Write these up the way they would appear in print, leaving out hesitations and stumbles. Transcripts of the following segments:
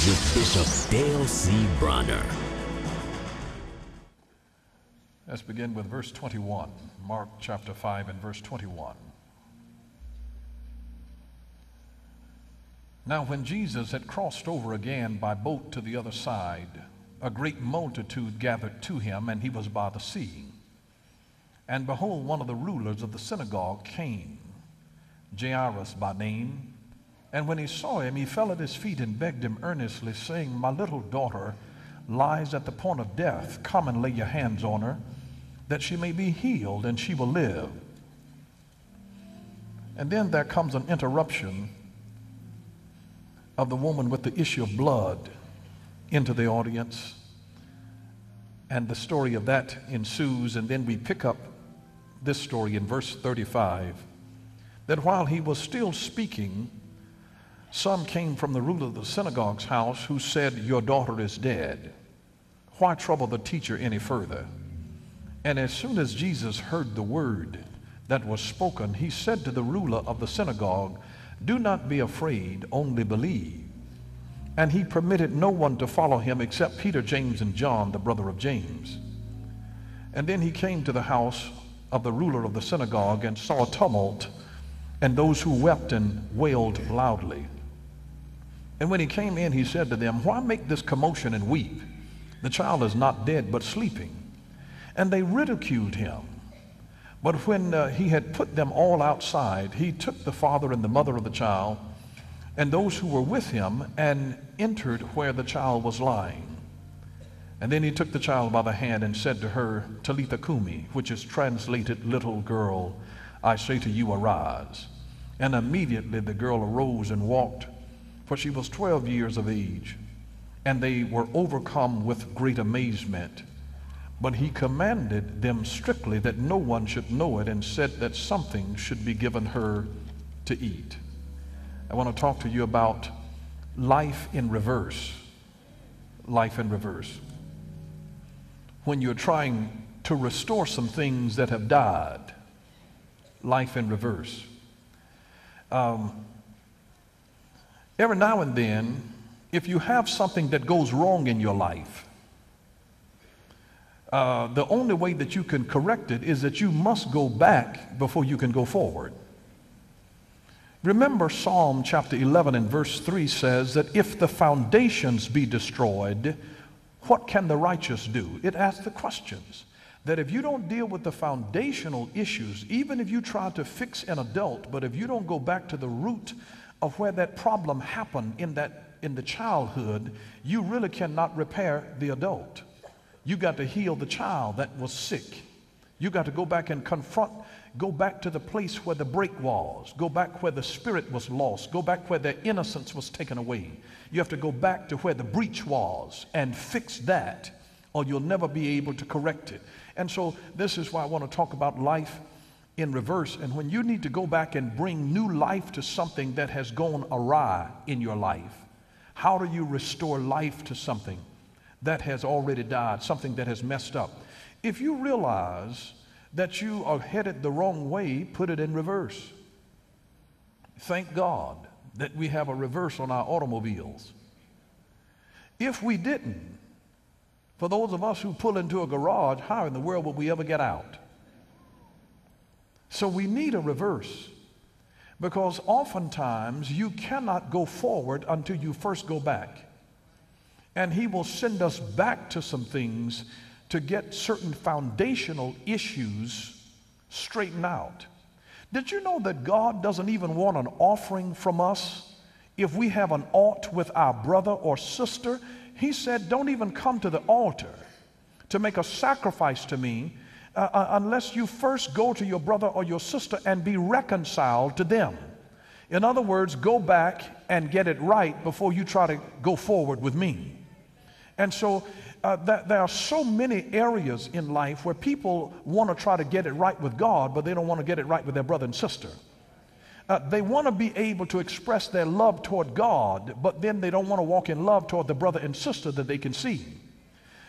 with Bishop Dale C. Bronner. Let's begin with verse 21, Mark chapter 5 and verse 21. Now when Jesus had crossed over again by boat to the other side, a great multitude gathered to him, and he was by the sea. And behold, one of the rulers of the synagogue came, Jairus by name. And when he saw him, he fell at his feet and begged him earnestly, saying, My little daughter lies at the point of death. Come and lay your hands on her, that she may be healed, and she will live. And then there comes an interruption of the woman with the issue of blood into the audience. And the story of that ensues, and then we pick up this story in verse 35, that while he was still speaking, some came from the ruler of the synagogue's house who said, Your daughter is dead. Why trouble the teacher any further? And as soon as Jesus heard the word that was spoken, he said to the ruler of the synagogue, Do not be afraid, only believe. And he permitted no one to follow him except Peter, James, and John, the brother of James. And then he came to the house of the ruler of the synagogue and saw a tumult and those who wept and wailed loudly. And when he came in, he said to them, Why make this commotion and weep? The child is not dead, but sleeping. And they ridiculed him. But when he had put them all outside, he took the father and the mother of the child and those who were with him and entered where the child was lying. And then he took the child by the hand and said to her, Talitha Kumi, which is translated, Little girl, I say to you, arise. And immediately the girl arose and walked, for she was 12 years of age. And they were overcome with great amazement. But he commanded them strictly that no one should know it, and said that something should be given her to eat. I want to talk to you about life in reverse. Life in reverse. When you're trying to restore some things that have died, life in reverse. Every now and then, if you have something that goes wrong in your life, the only way that you can correct it is that you must go back before you can go forward. Remember, Psalm chapter 11 and verse 3 says that if the foundations be destroyed, what can the righteous do? It asks the questions that if you don't deal with the foundational issues, even if you try to fix an adult, but if you don't go back to the root of where that problem happened in the childhood, you really cannot repair the adult. You got to heal the child that was sick. You got to go back and go back to the place where the break was, go back where the spirit was lost, go back where their innocence was taken away. You have to go back to where the breach was and fix that, or you'll never be able to correct it. And so this is why I want to talk about life in reverse. And when you need to go back and bring new life to something that has gone awry in your life, how do you restore life to something that has already died, something that has messed up? If you realize that you are headed the wrong way, put it in reverse. Thank God that we have a reverse on our automobiles. If we didn't, for those of us who pull into a garage, how in the world would we ever get out? So we need a reverse, because oftentimes you cannot go forward until you first go back. And he will send us back to some things to get certain foundational issues straightened out. Did you know that God doesn't even want an offering from us if we have an ought with our brother or sister? He said, don't even come to the altar to make a sacrifice to me unless you first go to your brother or your sister and be reconciled to them. In other words, go back and get it right before you try to go forward with me. And so there are so many areas in life where people want to try to get it right with God, but they don't want to get it right with their brother and sister. They want to be able to express their love toward God, but then they don't want to walk in love toward the brother and sister that they can see.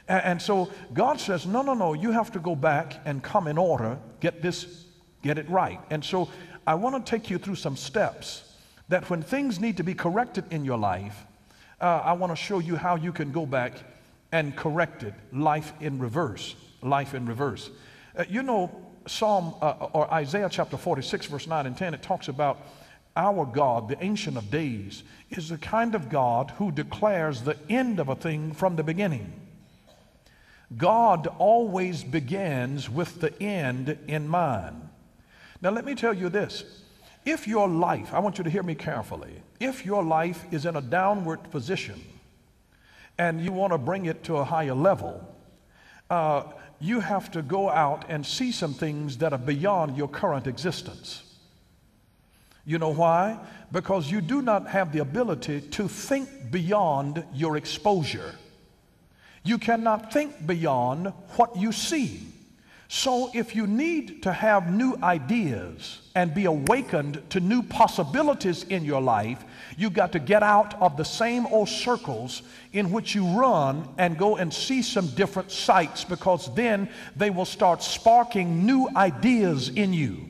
And so God says, no, you have to go back and come in order, get it right. And so I want to take you through some steps that when things need to be corrected in your life, I want to show you how you can go back and correct it. Life in reverse. Life in reverse. You know, or Isaiah chapter 46, verse 9 and 10, it talks about our God, the Ancient of Days, is the kind of God who declares the end of a thing from the beginning. God always begins with the end in mind. Now let me tell you this. If your life, I want you to hear me carefully, if your life is in a downward position and you want to bring it to a higher level, you have to go out and see some things that are beyond your current existence. You know why? Because you do not have the ability to think beyond your exposure. You cannot think beyond what you see. So if you need to have new ideas and be awakened to new possibilities in your life, you've got to get out of the same old circles in which you run and go and see some different sights, because then they will start sparking new ideas in you.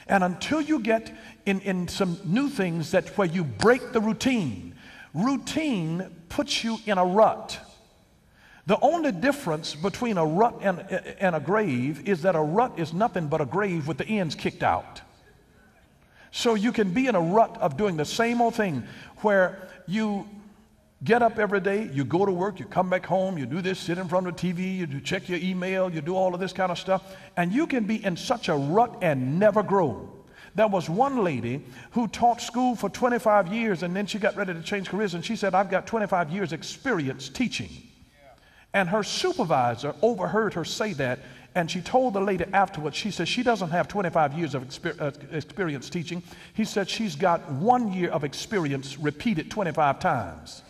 And until you get in some new things that where you break the routine, routine puts you in a rut. The only difference between a rut and a grave is that a rut is nothing but a grave with the ends kicked out. So you can be in a rut of doing the same old thing where you get up every day, you go to work, you come back home, you do this, sit in front of the TV, you do check your email, you do all of this kind of stuff, and you can be in such a rut and never grow. There was one lady who taught school for 25 years, and then she got ready to change careers, and she said, I've got 25 years experience teaching. And her supervisor overheard her say that, and she told the lady afterwards, she said she doesn't have 25 years of experience teaching. He said she's got 1 year of experience repeated 25 times.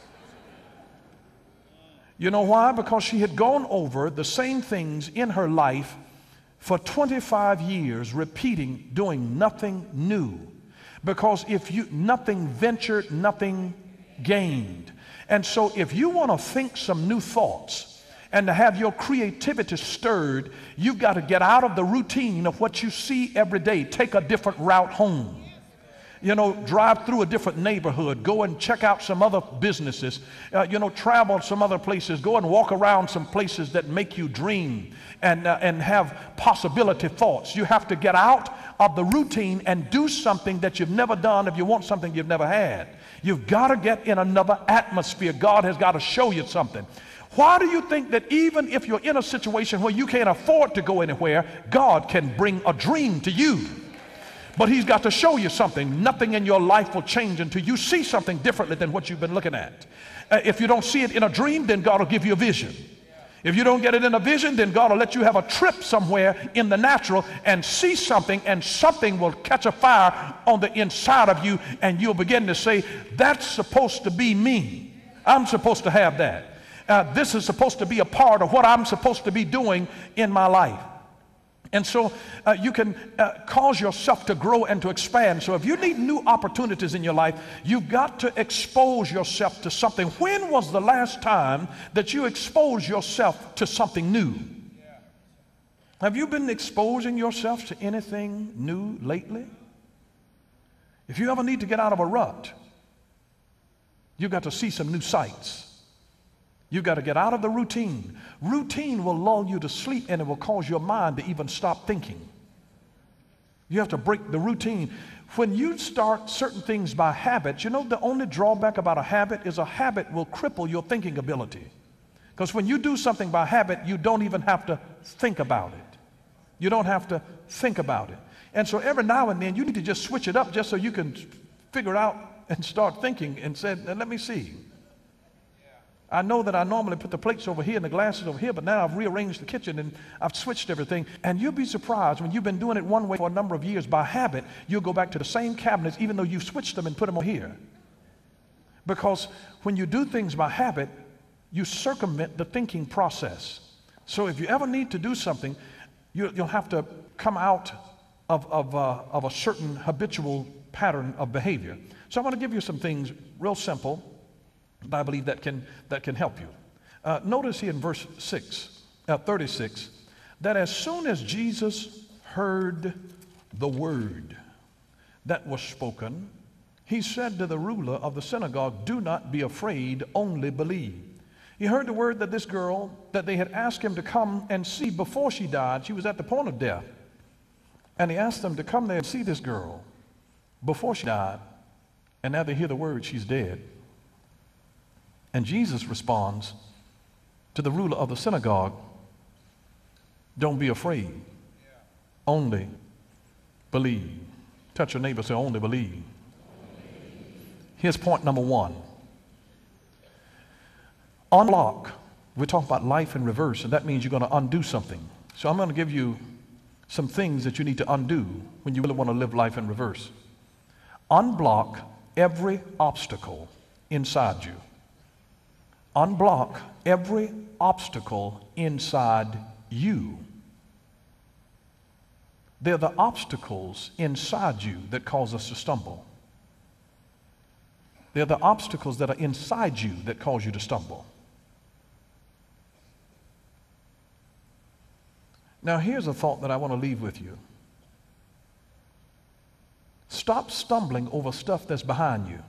You know why? Because she had gone over the same things in her life for 25 years, repeating, doing nothing new. Because nothing ventured, nothing gained. And so if you want to think some new thoughts and to have your creativity stirred, you've got to get out of the routine of what you see every day. Take a different route home. You know, drive through a different neighborhood. Go and check out some other businesses. Travel some other places. Go and walk around some places that make you dream and have possibility thoughts. You have to get out of the routine and do something that you've never done if you want something you've never had. You've got to get in another atmosphere. God has got to show you something. Why do you think that even if you're in a situation where you can't afford to go anywhere, God can bring a dream to you? But he's got to show you something. Nothing in your life will change until you see something differently than what you've been looking at. If you don't see it in a dream, then God will give you a vision. If you don't get it in a vision, then God will let you have a trip somewhere in the natural and see something, and something will catch a fire on the inside of you, and you'll begin to say, that's supposed to be me. I'm supposed to have that. This is supposed to be a part of what I'm supposed to be doing in my life. And so you can cause yourself to grow and to expand. So if you need new opportunities in your life, you've got to expose yourself to something. When was the last time that you exposed yourself to something new? Have you been exposing yourself to anything new lately? If you ever need to get out of a rut, you've got to see some new sights. You've got to get out of the routine. Routine will lull you to sleep, and it will cause your mind to even stop thinking. You have to break the routine. When you start certain things by habit, you know the only drawback about a habit is a habit will cripple your thinking ability. Because when you do something by habit, you don't even have to think about it. You don't have to think about it. And so every now and then you need to just switch it up just so you can figure out and start thinking and say, let me see. I know that I normally put the plates over here and the glasses over here, but now I've rearranged the kitchen and I've switched everything. And you'll be surprised when you've been doing it one way for a number of years by habit, you'll go back to the same cabinets even though you've switched them and put them over here. Because when you do things by habit, you circumvent the thinking process. So if you ever need to do something, you'll have to come out of a certain habitual pattern of behavior. So I want to give you some things real simple. I believe that can help you. Notice here in verse 36, that as soon as Jesus heard the word that was spoken, he said to the ruler of the synagogue, "Do not be afraid, only believe." He heard the word that this girl, that they had asked him to come and see before she died. She was at the point of death. And he asked them to come there and see this girl before she died. And now they hear the word, she's dead. And Jesus responds to the ruler of the synagogue, "Don't be afraid, only believe." Touch your neighbor, say, "Only believe." Here's point number one. Unlock. We're talking about life in reverse, and that means you're going to undo something. So I'm going to give you some things that you need to undo when you really want to live life in reverse. Unblock every obstacle inside you. Unblock every obstacle inside you. They're the obstacles inside you that cause us to stumble. They're the obstacles that are inside you that cause you to stumble. Now, here's a thought that I want to leave with you. Stop stumbling over stuff that's behind you.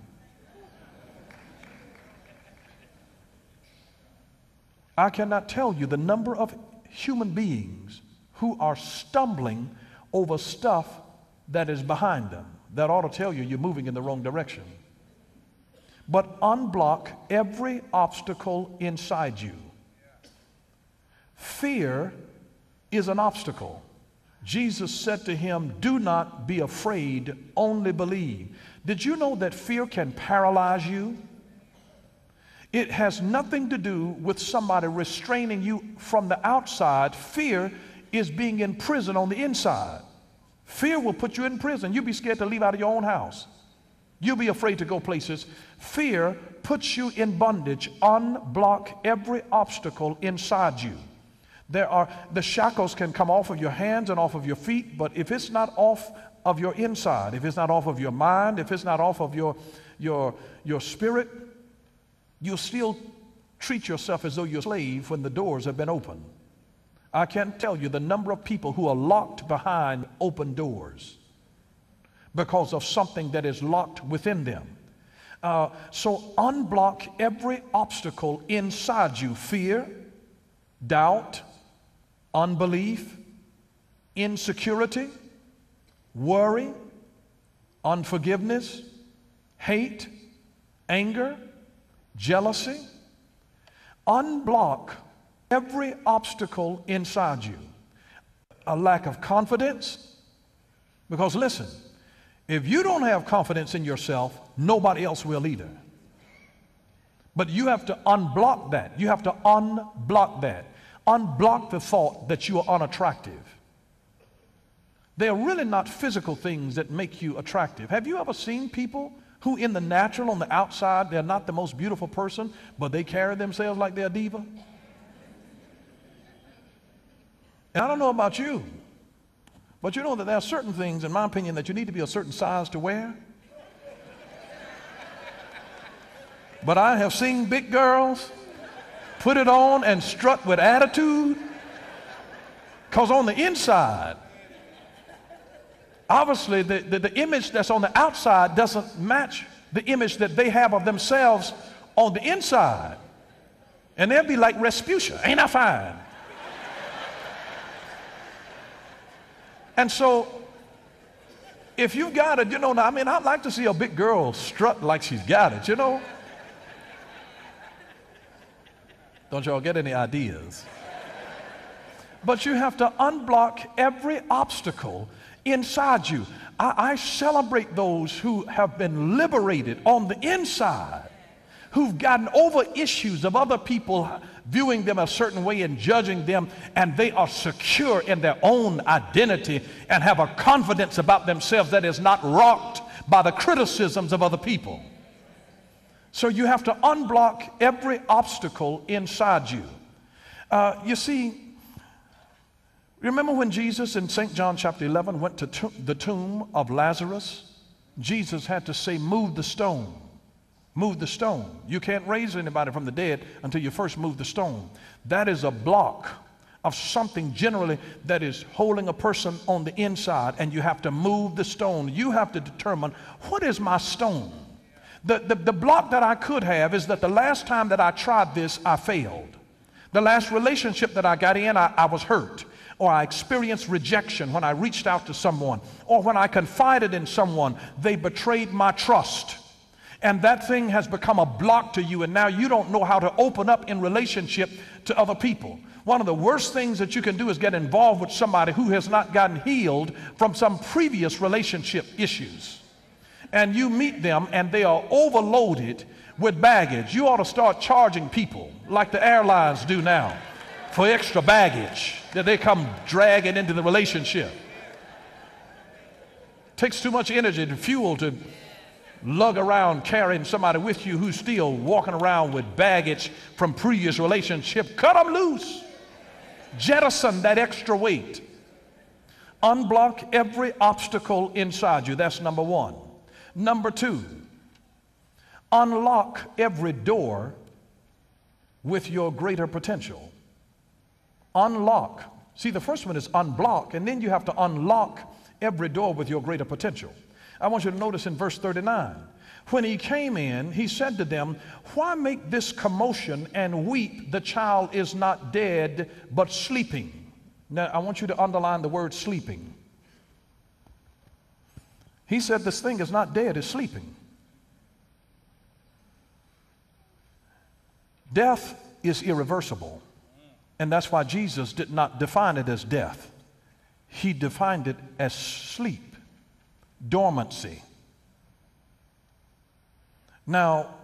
I cannot tell you the number of human beings who are stumbling over stuff that is behind them. That ought to tell you you're moving in the wrong direction. But unblock every obstacle inside you. Fear is an obstacle. Jesus said to him, "Do not be afraid, only believe." Did you know that fear can paralyze you? It has nothing to do with somebody restraining you from the outside. Fear is being in prison on the inside. Fear will put you in prison. You'll be scared to leave out of your own house. You'll be afraid to go places. Fear puts you in bondage. Unblock every obstacle inside you. The shackles can come off of your hands and off of your feet, but if it's not off of your inside, if it's not off of your mind, if it's not off of your spirit, you'll still treat yourself as though you're a slave when the doors have been opened. I can't tell you the number of people who are locked behind open doors because of something that is locked within them. So unblock every obstacle inside you. Fear, doubt, unbelief, insecurity, worry, unforgiveness, hate, anger, jealousy. Unblock every obstacle inside you. A lack of confidence. Because listen, if you don't have confidence in yourself, nobody else will either. But you have to unblock that. You have to unblock that. Unblock the thought that you are unattractive. They are really not physical things that make you attractive. Have you ever seen people who in the natural, on the outside, they're not the most beautiful person, but they carry themselves like they're a diva? And I don't know about you, but you know that there are certain things, in my opinion, that you need to be a certain size to wear. But I have seen big girls put it on and strut with attitude, because on the inside, obviously the image that's on the outside doesn't match the image that they have of themselves on the inside. And they'll be like Respucia, "Ain't I fine?" And so if you've got it, I'd like to see a big girl strut like she's got it, Don't y'all get any ideas? But you have to unblock every obstacle inside you. I celebrate those who have been liberated on the inside, who've gotten over issues of other people viewing them a certain way and judging them, and they are secure in their own identity and have a confidence about themselves that is not rocked by the criticisms of other people. So you have to unblock every obstacle inside you. You see, remember when Jesus in St. John chapter 11 went to the tomb of Lazarus? Jesus had to say, "Move the stone. Move the stone." You can't raise anybody from the dead until you first move the stone. That is a block of something generally that is holding a person on the inside, and you have to move the stone. You have to determine, what is my stone? The block that I could have is that the last time that I tried this, I failed. The last relationship that I got in, I was hurt, or I experienced rejection when I reached out to someone, or when I confided in someone, they betrayed my trust. And that thing has become a block to you, and now you don't know how to open up in relationship to other people. One of the worst things that you can do is get involved with somebody who has not gotten healed from some previous relationship issues. And you meet them and they are overloaded with baggage. You ought to start charging people like the airlines do now for extra baggage that they come dragging into the relationship. It takes too much energy and fuel to lug around carrying somebody with you who's still walking around with baggage from previous relationship. Cut them loose. Jettison that extra weight. Unblock every obstacle inside you. That's number one. Number two, unlock every door with your greater potential. Unlock. See, the first one is unblock, and then you have to unlock every door with your greater potential. I want you to notice in verse 39, when he came in, he said to them, why make this commotion and weep? The child is not dead, but sleeping. Now, I want you to underline the word sleeping. He said this thing is not dead, it's sleeping. Death is irreversible, and that's why Jesus did not define it as death. He defined it as sleep, dormancy. Now,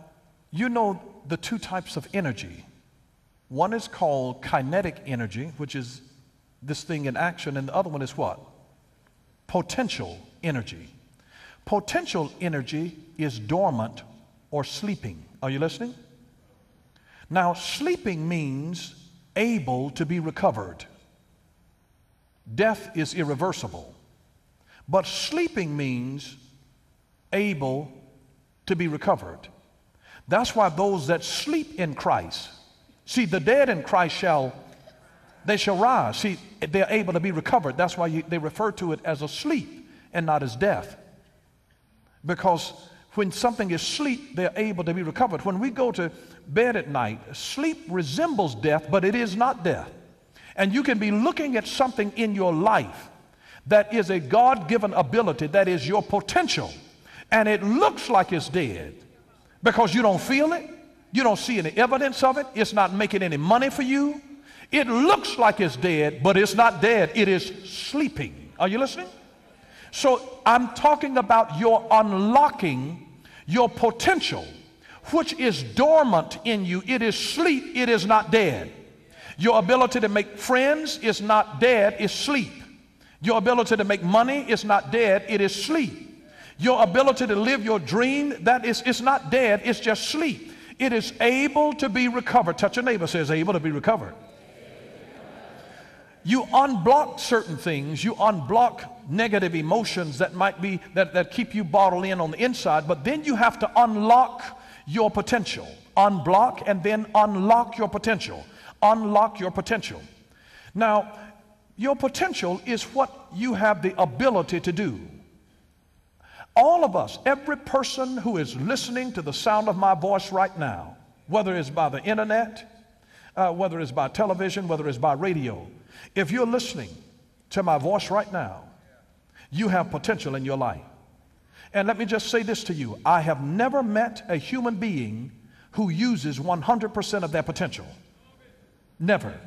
you know the two types of energy. One is called kinetic energy, which is this thing in action, and the other one is what? Potential energy. Potential energy is dormant or sleeping. Are you listening? Now, sleeping means able to be recovered. Death is irreversible. But sleeping means able to be recovered. That's why those that sleep in Christ, see, the dead in Christ shall rise. See, they're able to be recovered. That's why they refer to it as a sleep and not as death. Because when something is sleep, they're able to be recovered. When we go to bed at night, sleep resembles death, but it is not death. And you can be looking at something in your life that is a God-given ability, that is your potential, and it looks like it's dead because you don't feel it, you don't see any evidence of it, it's not making any money for you. It looks like it's dead, but it's not dead, it is sleeping. Are you listening? So I'm talking about your unlocking your potential, which is dormant in you. It is sleep, it is not dead. Your ability to make friends is not dead, it's sleep. Your ability to make money is not dead, it is sleep. Your ability to live your dream, it's not dead, it's just sleep. It is able to be recovered. Touch your neighbor, says able to be recovered. You unblock certain things, you unblock negative emotions that might be, that keep you bottled in on the inside, but then you have to unlock your potential. Unblock and then unlock your potential. Unlock your potential. Now, your potential is what you have the ability to do. All of us, every person who is listening to the sound of my voice right now, whether it's by the internet, whether it's by television, whether it's by radio, if you're listening to my voice right now, you have potential in your life. And let me just say this to you. I have never met a human being who uses 100% of their potential. Never.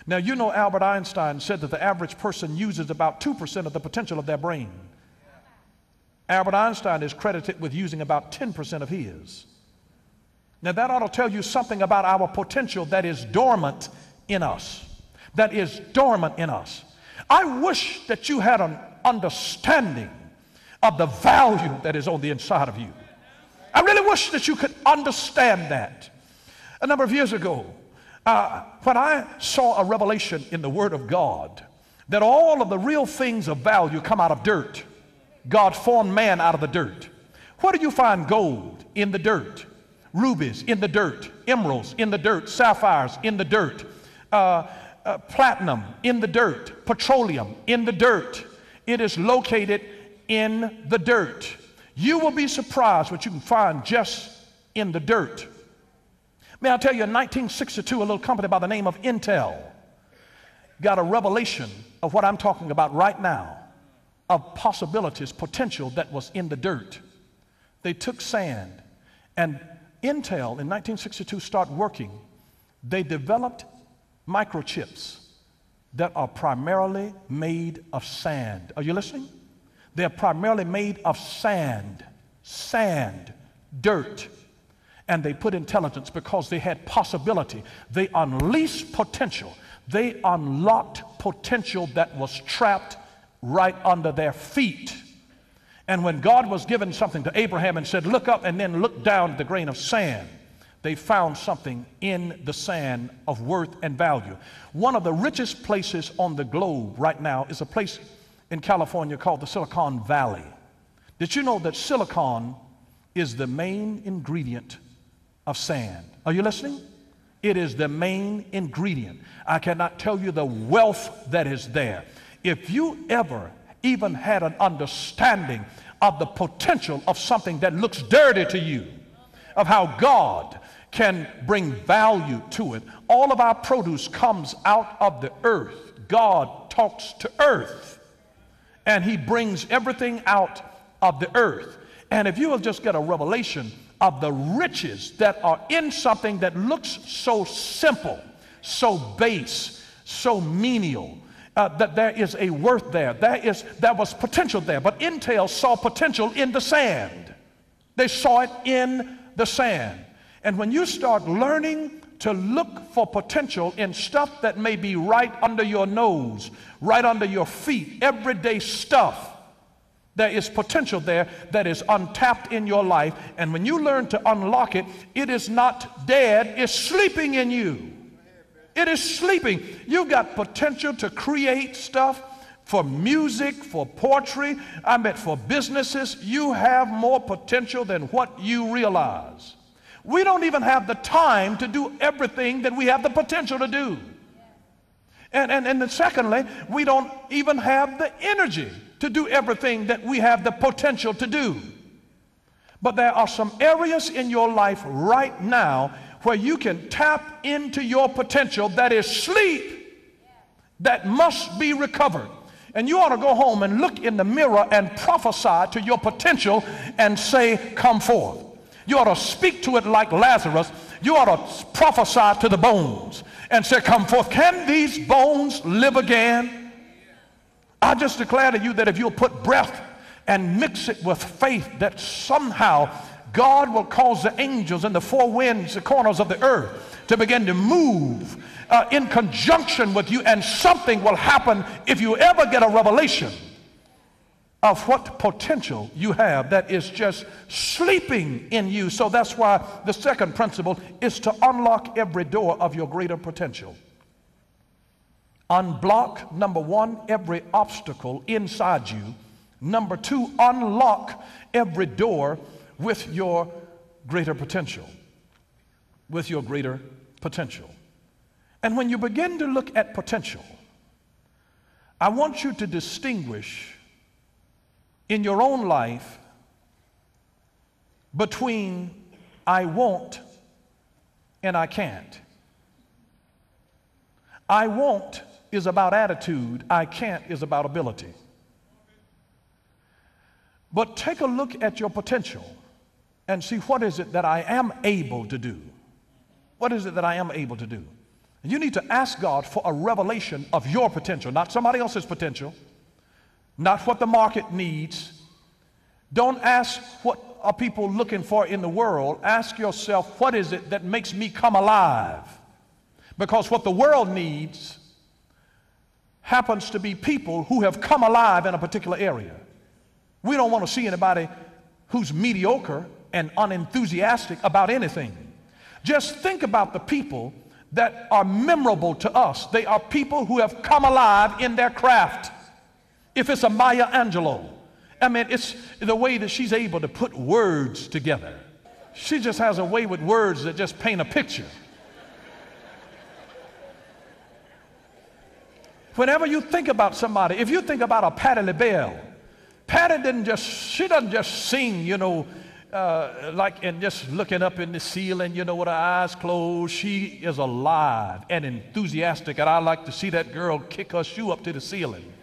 Now, you know Albert Einstein said that the average person uses about 2% of the potential of their brain. Albert Einstein is credited with using about 10% of his. Now, that ought to tell you something about our potential that is dormant in us. That is dormant in us. I wish that you had an understanding of the value that is on the inside of you. I really wish that you could understand that. A number of years ago, when I saw a revelation in the Word of God that all of the real things of value come out of dirt. God formed man out of the dirt. Where do you find gold? In the dirt. Rubies in the dirt. Emeralds in the dirt. Sapphires in the dirt. platinum in the dirt, petroleum in the dirt. It is located in the dirt. You will be surprised what you can find just in the dirt. May I tell you, in 1962, a little company by the name of Intel got a revelation of what I'm talking about right now, of possibilities, potential that was in the dirt. They took sand, and Intel in 1962 started working. They developed microchips that are primarily made of sand. Are you listening? They're primarily made of sand, dirt. And they put intelligence because they had possibility. They unleashed potential. They unlocked potential that was trapped right under their feet. And when God was giving something to Abraham and said, look up and then look down at the grain of sand, they found something in the sand of worth and value. One of the richest places on the globe right now is a place in California called the Silicon Valley. Did you know that silicon is the main ingredient of sand? Are you listening? It is the main ingredient. I cannot tell you the wealth that is there. If you ever even had an understanding of the potential of something that looks dirty to you, of how God can bring value to it. All of our produce comes out of the earth. God talks to earth, and he brings everything out of the earth. And if you will just get a revelation of the riches that are in something that looks so simple, so base, so menial, that there is a worth there. There was potential there. But Intel saw potential in the sand. They saw it in the sand. And when you start learning to look for potential in stuff that may be right under your nose, right under your feet, everyday stuff, there is potential there that is untapped in your life. And when you learn to unlock it, it is not dead, it's sleeping in you. It is sleeping. You've got potential to create stuff for music, for poetry, for businesses. You have more potential than what you realize. We don't even have the time to do everything that we have the potential to do. And then secondly, we don't even have the energy to do everything that we have the potential to do. But there are some areas in your life right now where you can tap into your potential that is sleep, that must be recovered. And you ought to go home and look in the mirror and prophesy to your potential and say, come forth. You ought to speak to it like Lazarus. You ought to prophesy to the bones and say, come forth. Can these bones live again? I just declare to you that if you'll put breath and mix it with faith, that somehow God will cause the angels in the four winds, the corners of the earth, to begin to move in conjunction with you, and something will happen if you ever get a revelation of what potential you have that is just sleeping in you. So that's why the second principle is to unlock every door of your greater potential. Unblock, number one, every obstacle inside you. Number two, unlock every door with your greater potential. With your greater potential. And when you begin to look at potential, I want you to distinguish in your own life between I won't and I can't. I won't is about attitude. I can't is about ability. But take a look at your potential and see what is it that I am able to do. What is it that I am able to do? And you need to ask God for a revelation of your potential, not somebody else's potential, not what the market needs. Don't ask what are people looking for in the world. Ask yourself, what is it that makes me come alive? Because what the world needs happens to be people who have come alive in a particular area. We don't want to see anybody who's mediocre and unenthusiastic about anything. Just think about the people that are memorable to us. They are people who have come alive in their craft. If it's a Maya Angelou, it's the way that she's able to put words together. She just has a way with words that just paint a picture. Whenever you think about somebody, if you think about a Patti LaBelle, she doesn't just sing, you know, like and just looking up in the ceiling, you know, with her eyes closed. She is alive and enthusiastic, and I like to see that girl kick her shoe up to the ceiling.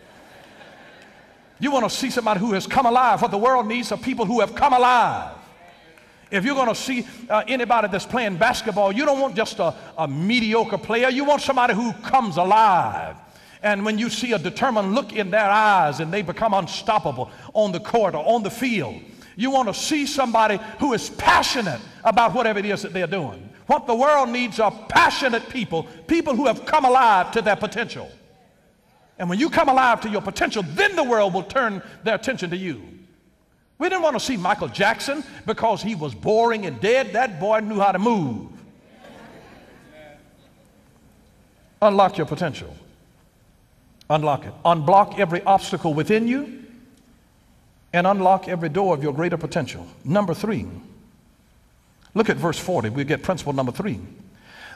You want to see somebody who has come alive. What the world needs are people who have come alive. If you're going to see anybody that's playing basketball, you don't want just a mediocre player. You want somebody who comes alive. And when you see a determined look in their eyes and they become unstoppable on the court or on the field, you want to see somebody who is passionate about whatever it is that they're doing. What the world needs are passionate people, people who have come alive to their potential. And when you come alive to your potential, then the world will turn their attention to you. We didn't want to see Michael Jackson because he was boring and dead. That boy knew how to move. Unlock your potential. Unlock it. Unblock every obstacle within you and unlock every door of your greater potential. Number 3. Look at verse 40. We get principle number 3.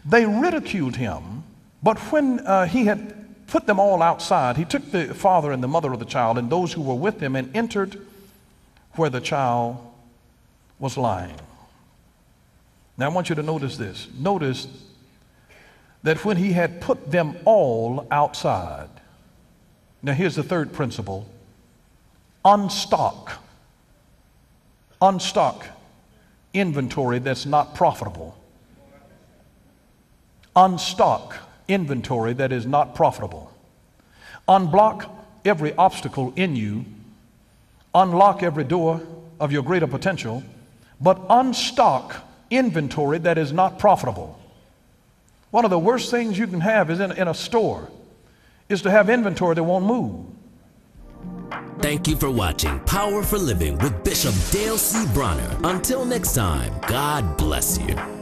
They ridiculed him, but when he had put them all outside, he took the father and the mother of the child and those who were with him and entered where the child was lying. Now I want you to notice this. Notice that when he had put them all outside. Now here's the third principle. Unstock inventory that's not profitable. Unstock inventory that is not profitable. Unblock every obstacle in you. Unlock every door of your greater potential, but unstock inventory that is not profitable. One of the worst things you can have is in a store is to have inventory that won't move. Thank you for watching Power for Living with Bishop Dale C. Bronner. Until next time, God bless you.